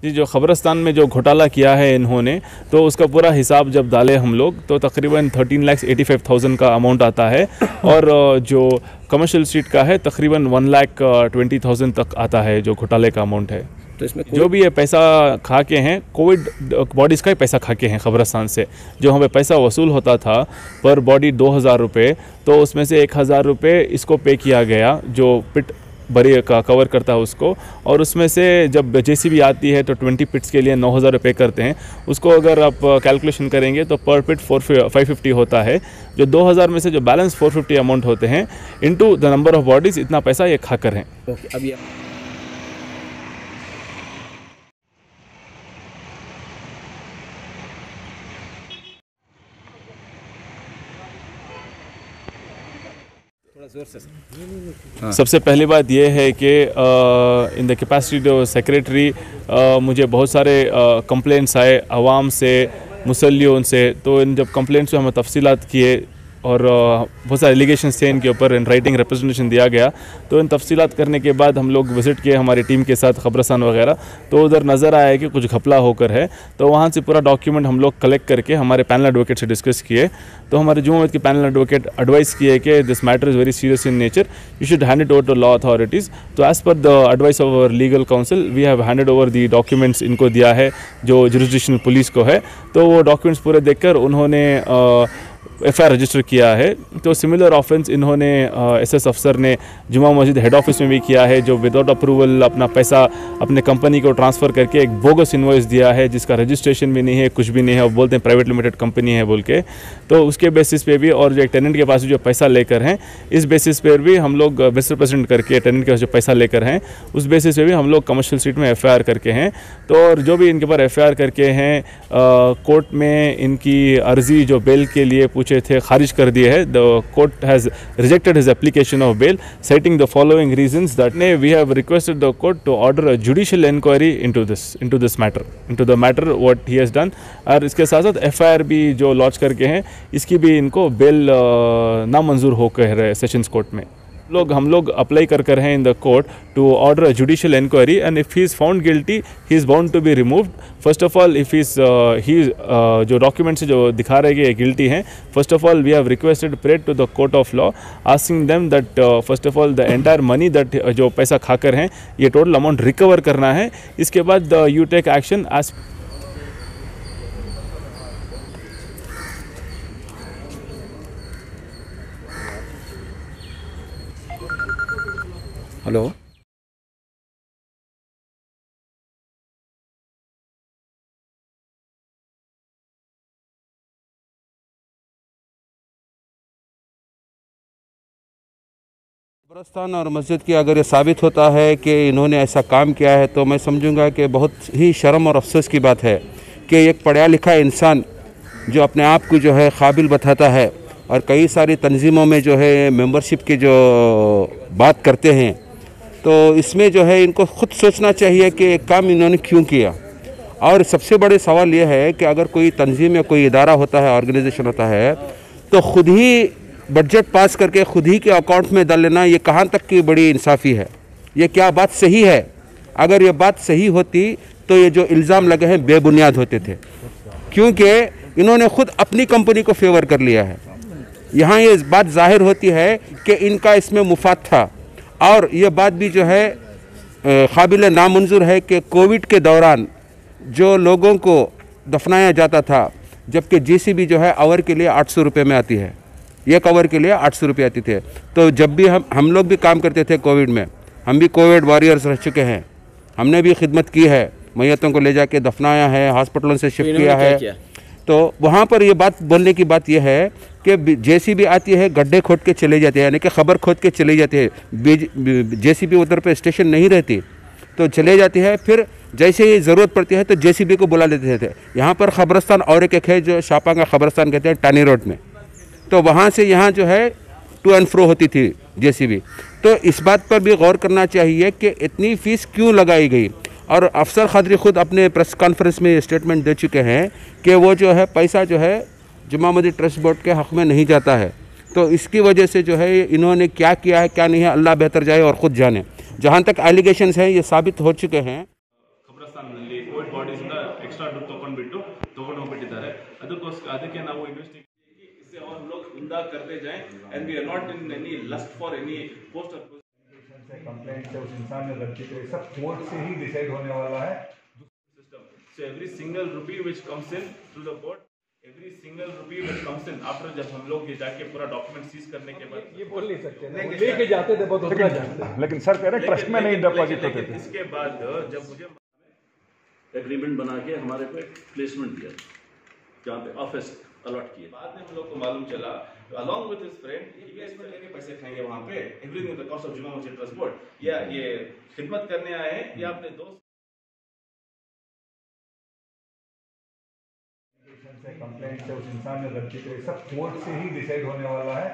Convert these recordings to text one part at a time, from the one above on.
जी, जो ख़बरस्तान में जो घोटाला किया है इन्होंने, तो उसका पूरा हिसाब जब डाले हम लोग तो तकरीबन 13,85,000 का अमाउंट आता है और जो कमर्शियल स्ट्रीट का है तकरीबन 1,20,000 तक आता है जो घोटाले का अमाउंट है। तो इसमें जो भी ये पैसा खा के हैं, कोविड बॉडीज़ का ही पैसा खा के हैं ख़बरस्तान से। जो हमें पैसा वसूल होता था पर बॉडी 2,000 रुपये, तो उसमें से 1,000 रुपये इसको पे किया गया जो पिट बरी का कवर करता है उसको, और उसमें से जब जेसीबी आती है तो 20 पिट्स के लिए 9,000 रुपये करते हैं। उसको अगर आप कैलकुलेशन करेंगे तो पर पिट 550 होता है। जो 2,000 में से जो बैलेंस 450 अमाउंट होते हैं into the number of bodies, इतना पैसा ये खाकर हैं। ओके, अभी सबसे पहली बात यह है कि in the capacity of secretary मुझे बहुत सारे कंप्लेंट्स आए आवाम से, मुसल्लियों से। तो इन जब कंप्लेंट्स में हमें तफसीलात किए और बहुत सारे एलिगेशंस थे इनके ऊपर, इन राइटिंग रिप्रेजेंटेशन दिया गया। तो इन तफसीलात करने के बाद हम लोग विज़िट किए हमारी टीम के साथ ख़बरस्तान वगैरह, तो उधर नज़र आया कि कुछ घपला होकर है। तो वहाँ से पूरा डॉक्यूमेंट हम लोग कलेक्ट करके हमारे पैनल एडवोकेट से डिस्कस किए। तो हमारे जुम्मा मस्जिद के पैनल एडवोकेट एडवाइस किए कि this matter is very serious in nature, you should hand it over to law authorities. तो as per the advice of our legal council we have handed over the documents इनको दिया है जो jurisdictional police को है। तो वो documents पूरे देखकर उन्होंने FIR रजिस्टर किया है। तो सिमिलर ऑफेंस इन्होंने SS अफसर ने जुमा मस्जिद हेड ऑफिस में भी किया है, जो विदाउट अप्रूवल अपना पैसा अपने कंपनी को ट्रांसफ़र करके एक बोगस इन्वॉइस दिया है जिसका रजिस्ट्रेशन भी नहीं है, कुछ भी नहीं है, और बोलते हैं प्राइवेट लिमिटेड कंपनी है बोल के। तो उसके बेसिस पे भी, और जो एक टेनेंट के पास जो पैसा लेकर हैं, इस बेसिस पर भी हम लोग मिसरिप्रेजेंट करके टेनेंट के पास जो पैसा लेकर हैं उस बेसिस पे भी हम लोग कमर्शियल स्ट्रीट में FIR करके हैं। तो और जो भी इनके ऊपर FIR करके हैं, कोर्ट में इनकी अर्जी जो बेल के लिए पूछे थे खारिज कर दिए है। The court has rejected his application of bail citing the following reasons that we have requested the court to order a judicial inquiry into this matter what he has done. और इसके साथ साथ FIR भी जो launch करके हैं, इसकी भी इनको बेल नामंजूर होकर है सेशंस कोर्ट में। हम लोग अप्लाई कर हैं in the court to order a judicial inquiry, and if he is found guilty he is bound to be removed. First of all if he जो डॉक्यूमेंट्स जो दिखा रहे कि गिल्टी हैं, first of all we have requested prayed to the court of law asking them that first of all the entire money that जो पैसा खाकर हैं ये टोटल अमाउंट रिकवर करना है। इसके बाद you take action as. Hello, कब्रिस्तान और मस्जिद की अगर ये साबित होता है कि इन्होंने ऐसा काम किया है तो मैं समझूंगा कि बहुत ही शर्म और अफसोस की बात है कि एक पढ़ा लिखा इंसान जो अपने आप को जो है काबिल बताता है और कई सारी तंजीमों में जो है मेंबरशिप की जो बात करते हैं, तो इसमें जो है इनको खुद सोचना चाहिए कि एक काम इन्होंने क्यों किया। और सबसे बड़े सवाल ये है कि अगर कोई तंजीम या कोई इदारा होता है, ऑर्गेनाइजेशन होता है, तो ख़ुद ही बजट पास करके खुद ही के अकाउंट में डाल लेना, ये कहाँ तक की बड़ी इंसाफ़ी है? ये क्या बात सही है? अगर ये बात सही होती तो ये जो इल्ज़ाम लगे हैं बेबुनियाद होते थे, क्योंकि इन्होंने खुद अपनी कंपनी को फेवर कर लिया है। यहाँ ये बात जाहिर होती है कि इनका इसमें मुफाद था, और ये बात भी जो है काबिल नामंजूर है कि कोविड के दौरान जो लोगों को दफनाया जाता था, जबकि JCB जो है आवर के लिए 800 रुपये में आती है, एक आवर के लिए 800 रुपये आती थे। तो जब भी हम लोग भी काम करते थे कोविड में, हम भी कोविड वॉरियर्स रह चुके हैं, हमने भी खिदमत की है, मैयतों को ले जाके दफनाया है, हॉस्पिटलों से शिफ्ट किया है। तो वहाँ पर ये बात बोलने की बात यह है कि JCB आती है, गड्ढे खोद के चले जाते हैं, यानी कि खबर खोद के चले जाते हैं। JCB उधर पे स्टेशन नहीं रहती तो चले जाती है, फिर जैसे ही ज़रूरत पड़ती है तो JCB को बुला लेते थे। यहाँ पर खबरस्तान और एक है जो शापांगा खबरस्तान कहते हैं, टानी रोड में, तो वहाँ से यहाँ जो है टू एंड फ्रो होती थी JCB। तो इस बात पर भी गौर करना चाहिए कि इतनी फ़ीस क्यों लगाई गई। और अफसर खदरी खुद अपने प्रेस कॉन्फ्रेंस में स्टेटमेंट दे चुके हैं कि वो जो है पैसा जो है जुमा मस्जिद ट्रस्ट बोर्ड के हक़ में नहीं जाता है। तो इसकी वजह से जो है इन्होंने क्या किया है क्या नहीं है, अल्लाह बेहतर जाए और ख़ुद जाने। जहाँ तक एलिगेशंस हैं ये साबित हो चुके हैं। ಅದಕ್ಕೆ ನಾವು ಇನ್ವೆಸ್ಟಿಗೇಟ್ इससे और लोग उमदा करते जाएं and we are not in any lust for any post or से कंप्लेंट से उस इंसान ने गलती करी, सब कोर्ट से ही डिसाइड होने वाला है system. So every single rupee which comes in through the court, every single rupee which comes in after जब हम लोग ये जाके पूरा डॉक्यूमेंट सीज करने के बाद ये बोल नहीं सकते ना, लेके जाते थे बहुत उतना जानते। लेकिन सर कह रहे ट्रस्ट में नहीं डिपॉजिट होते थे। इसके बाद जब मुझे एग्रीमेंट बना के हमारे को एक प्लेसमेंट दिया जहाँ पे ऑफिस अलॉट किए। बाद में हम लोग को मालूम चला along with his friend ये प्लेसमेंट लेके पैसे खाएंगे वहाँ पे everything with the cost of जुमा मस्जिद ट्रांसपोर्ट, या ये खिदमत करने आए हैं या अपने दोस्त से कंप्लेंट से उस इंसान ने गलती करी, सब कोर्ट से ही डिसाइड होने वाला है।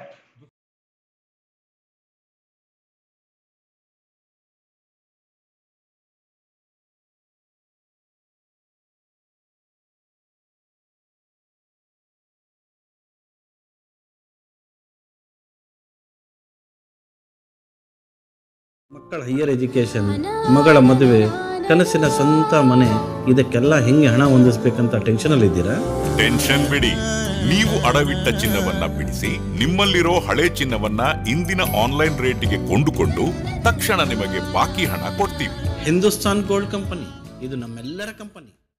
ಮಕ್ಕಳ ಹೈಯರ್ ಎಜುಕೇಷನ್, ಮಗಳ ಮದುವೆ, ಕನಸಿನ ಸ್ವಂತ ಮನೆ, ಇದಕ್ಕೆಲ್ಲ ಹೆಂಗೆ ಹಣ ಹೊಂದಿಸ್ಬೇಕಂತ ಟೆನ್ಷನ್ ಇದ್ದೀರಾ? ಟೆನ್ಷನ್ ಬಿಡಿ, ನೀವು ಅಡವಿಟ್ಟ ಚಿನ್ನವನ್ನ ಬಿಡಿಸಿ ನಿಮ್ಮಲ್ಲಿರೋ ಹಳೆ ಚಿನ್ನವನ್ನ ಇಂದಿನ ಆನ್ಲೈನ್ ರೇಟಿಗೆ ಕೊಂಡುಕೊಂಡು ತಕ್ಷಣ ನಿಮಗೆ ಬಾಕಿ ಹಣ ಕೊಡ್ತೀವಿ. ಹಿಂದೂಸ್ತಾನ್ ಗೋಲ್ಡ್ ಕಂಪನಿ, ಇದು ನಮ್ಮೆಲ್ಲರ ಕಂಪನಿ.